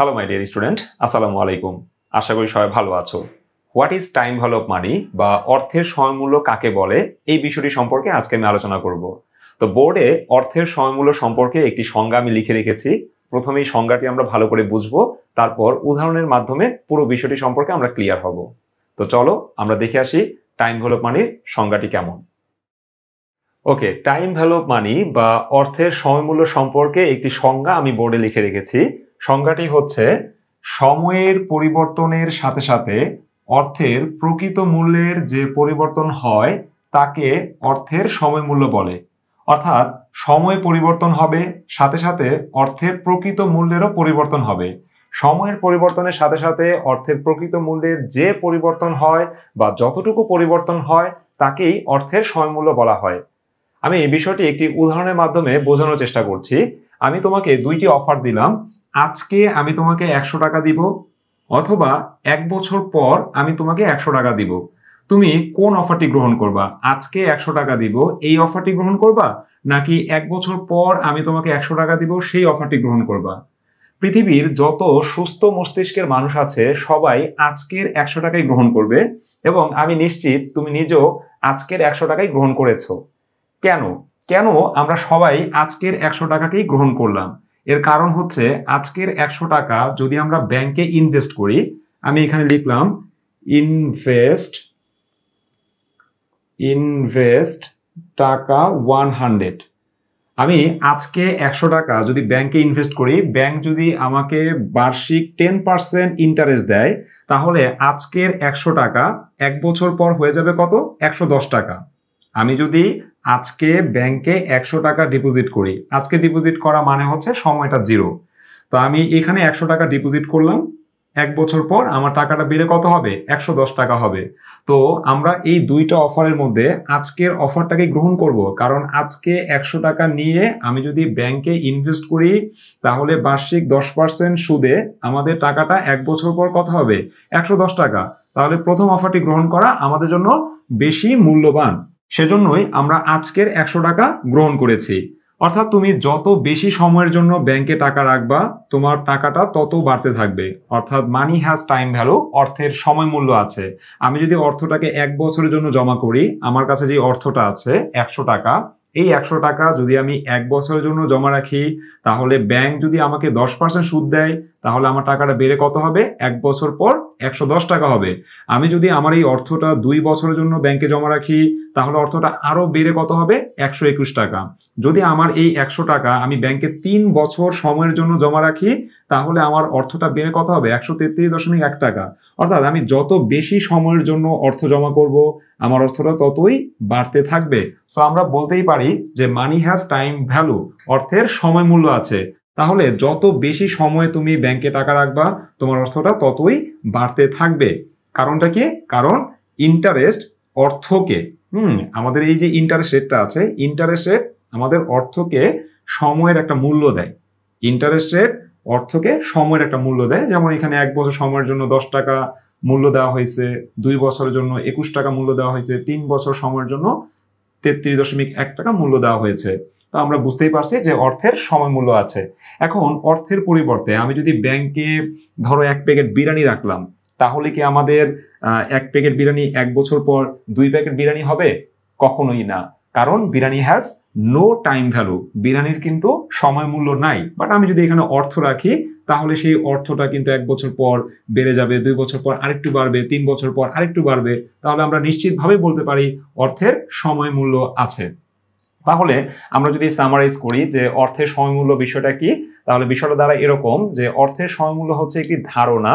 Hello my dear student, আসসালামু আলাইকুম। আশা করি সবাই ভালো আছো। What is time value of money বা অর্থের সময়মূল্য কাকে বলে, এই বিষয়টি সম্পর্কে আজকে আমি আলোচনা করব। তো বোর্ডে অর্থের সময়মূল্য সম্পর্কে একটি সংজ্ঞা আমি লিখে রেখেছি। প্রথমেই সংজ্ঞাটি আমরা ভালো করে বুঝবো, তারপর উদাহরণের মাধ্যমে পুরো বিষয়টি সম্পর্কে আমরা ক্লিয়ার হব। তো চলো আমরা দেখে আসি টাইম ভ্যালু অফ মানির সংজ্ঞাটি কেমন। ওকে, টাইম ভ্যালু অফ মানি বা অর্থের সময়মূল্য সম্পর্কে একটি সংজ্ঞা আমি বোর্ডে লিখে রেখেছি। সংজ্ঞাটি হচ্ছে সময়ের পরিবর্তনের সাথে সাথে অর্থের প্রকৃত মূল্যের যে পরিবর্তন হয় তাকে অর্থের সময়মূল্য বলে। অর্থাৎ সময় পরিবর্তন হবে, সাথে সাথে অর্থের প্রকৃত মূল্যেরও পরিবর্তন হবে। সময়ের পরিবর্তনের সাথে সাথে অর্থের প্রকৃত মূল্যের যে পরিবর্তন হয় বা যতটুকু পরিবর্তন হয় তাকেই অর্থের সময়মূল্য বলা হয়। আমি এই বিষয়টি একটি উদাহরণের মাধ্যমে বোঝানোর চেষ্টা করছি। আমি তোমাকে দুইটি অফার দিলাম, আজকে আমি তোমাকে 100 টাকা দিব অথবা 1 বছর পর আমি তোমাকে 100 টাকা দিব। তুমি কোন অফারটি গ্রহণ করবা? আজকে 100 টাকা দিব এই অফারটি গ্রহণ করবা, নাকি 1 বছর পর আমি তোমাকে 100 টাকা দিব সেই অফারটি গ্রহণ করবা? পৃথিবীর যত সুস্থ মস্তিষ্কের মানুষ আছে সবাই আজকের 100 টাকাই গ্রহণ করবে, এবং আমি নিশ্চিত তুমি নিজেও আজকের 100 টাকাই গ্রহণ করেছো। কেন কেন আমরা সবাই আজকের 100 টাকাকেই গ্রহণ করলাম? এর কারণ হচ্ছে আজকের 100 টাকা যদি আমরা ব্যাংকে ইনভেস্ট করি, আমি এখানে লিখলাম ইনভেস্ট টাকা 100। আমি আজকে 100 টাকা যদি ব্যাংকে ইনভেস্ট করি, ব্যাংক যদি আমাকে বার্ষিক 10% ইন্টারেস্ট দেয়, তাহলে আজকের 100 টাকা 1 বছর পর হয়ে যাবে কত? 110 টাকা। আমি যদি আজকে ব্যাংকে 100 টাকা ডিপোজিট করি, আজকে ডিপোজিট করা মানে হচ্ছে সময়টা 0। তো আমি এখানে 100 টাকা ডিপোজিট করলাম, 1 বছর পর আমার টাকাটা বেড়ে কত হবে? 110 টাকা হবে। তো আমরা এই দুইটা অফারের মধ্যে আজকের অফারটাকে গ্রহণ করব, কারণ আজকে 100 টাকা নিয়ে আমি যদি ব্যাংকে ইনভেস্ট করি তাহলে বার্ষিক 10% সুদে আমাদের টাকাটা 1 বছর পর কত হবে? 110 টাকা। তাহলে প্রথম অফারটি গ্রহণ করা আমাদের জন্য বেশি মূল্যবান, সেজন্যই আমরা আজকের 100 টাকা গ্রহণ করেছি। অর্থাৎ তুমি যত বেশি সময়ের জন্য ব্যাংকে টাকা রাখবা তোমার টাকাটা তত বাড়তে থাকবে। অর্থাৎ মানি হ্যাজ টাইম ভ্যালু, অর্থের সময় মূল্য আছে। আমি যদি অর্থটাকে 1 বছরের জন্য জমা করি, আমার কাছে যে অর্থটা আছে 100 টাকা, এই 100 টাকা যদি আমি 1 বছরের জন্য জমা রাখি, তাহলে ব্যাংক যদি আমাকে 10% সুদ দেয়, তাহলে আমার টাকাটা বেড়ে কত হবে? 1 বছর পর 110 টাকা হবে। আমি যদি আমার এই অর্থটা 2 বছরের জন্য ব্যাংকে জমা রাখি, তাহলে অর্থটা আরো বেড়ে কত হবে? 121 টাকা। যদি আমার এই 100 টাকা আমি ব্যাংকে 3 বছর সময়ের জন্য জমা রাখি, তাহলে আমার অর্থটা বেড়ে কত হবে? 133.1 টাকা। অর্থাৎ আমি যত বেশি সময়ের জন্য অর্থ জমা করব আমার অর্থটা ততই বাড়তে থাকবে। সো আমরা বলতেই পারি যে মানি হ্যাজ টাইম ভ্যালু, অর্থের সময় মূল্য আছে। তাহলে যত বেশি সময় তুমি ব্যাংকে টাকা রাখবা তোমার অর্থটা ততই বাড়তে থাকবে। কারণটা কি? কারণ ইন্টারেস্ট অর্থকে আমাদের এই যে ইন্টারেস্ট রেটটা আছে, ইন্টারেস্ট রেট আমাদের অর্থকে সময়ের একটা মূল্য দেয়। ইন্টারেস্ট রেট অর্থকে সময়ের একটা মূল্য দেয়। যেমন এখানে 1 বছর সময়ের জন্য 10 টাকা মূল্য দেওয়া হয়েছে, 2 বছরের জন্য 21 টাকা মূল্য দেওয়া হয়েছে, 3 বছর সময়ের জন্য 33.1 টাকা মূল্য দেওয়া হয়েছে। তো আমরা বুঝতেই পারছি যে অর্থের সময় মূল্য আছে। এখন অর্থের পরিবর্তে আমি যদি ব্যাংকে ধরো 1 প্যাকেট বিরিয়ানি রাখলাম, তাহলে কি আমাদের 1 প্যাকেট বিরিয়ানি 1 বছর পর 2 প্যাকেট বিরিয়ানি হবে? কখনোই না, কারণ biryani has no time value, বিরিয়ানির কিন্তু সময় মূল্য নাই। বাট আমি যদি এখানে অর্থ রাখি তাহলে সেই অর্থটা কিন্তু 1 বছর পর বেড়ে যাবে, 2 বছর পর আরেকটু বাড়বে, 3 বছর পর আরেকটু বাড়বে। তাহলে আমরা নিশ্চিতভাবে বলতে পারি অর্থের সময় মূল্য আছে। তাহলে আমরা যদি সামারাইজ করি যে অর্থের সময়মূল্য বিষয়টা কি, তাহলে বিষয়টা দ্বারা এরকম যে অর্থের সময়মূল্য হচ্ছে একটি ধারণা।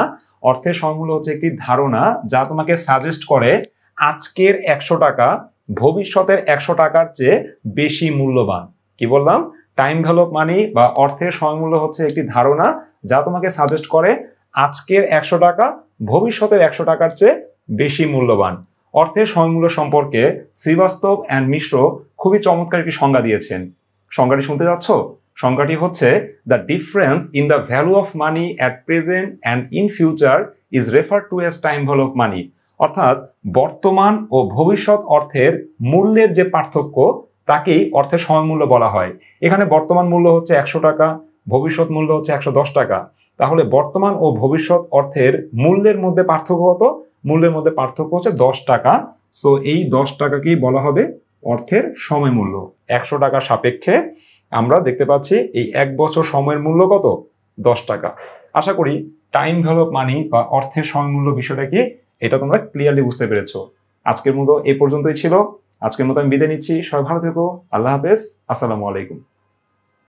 অর্থের সময়মূল্য হচ্ছে একটি ধারণা যা তোমাকে সাজেস্ট করে আজকের 100 টাকা ভবিষ্যতের 100 টাকার চেয়ে বেশি মূল্যবান। কি বললাম? টাইম ভ্যালু অফ মানি বা অর্থের সময়মূল্য হচ্ছে একটি ধারণা যা তোমাকে সাজেস্ট করে আজকের 100 টাকা ভবিষ্যতের 100 টাকার চেয়ে বেশি মূল্যবান। অর্থের সময়মূল্য সম্পর্কে শ্রীবাস্তব অ্যান্ড মিশ্র খুবই চমৎকার একটি সংজ্ঞা দিয়েছেন। সংজ্ঞাটি শুনতে যাচ্ছ? সংজ্ঞাটি হচ্ছে the difference in the value of money at present and in future is refer to as time value of money. অর্থাৎ বর্তমান ও ভবিষ্যৎ অর্থের মূল্যের যে পার্থক্য তাকেই অর্থের সময়মূল্য বলা হয়। এখানে বর্তমান মূল্য হচ্ছে 100 টাকা, ভবিষ্যৎ মূল্য হচ্ছে 110 টাকা, তাহলে বর্তমান ও ভবিষ্যৎ অর্থের মূল্যের মধ্যে পার্থক্য কত? মূল্যের মধ্যে পার্থক্য হচ্ছে 10 টাকা। সো এই 10 টাকাকেই বলা হবে অর্থের সময় মূল্য। 100 টাকার সাপেক্ষে আমরা দেখতে পাচ্ছি এই 1 বছর সময়ের মূল্য কত? 10 টাকা। আশা করি টাইম ভ্যালু অফ মানি বা অর্থের সময় মূল্য বিষয়টা কি এটা তোমরা ক্লিয়ারলি বুঝতে পেরেছো। আজকের মতো এই পর্যন্তই ছিল। আজকের মতো আমি বিদায় নিচ্ছি। সবাই ভালো থেকো। আল্লাহ হাফেজ। আসসালামু আলাইকুম।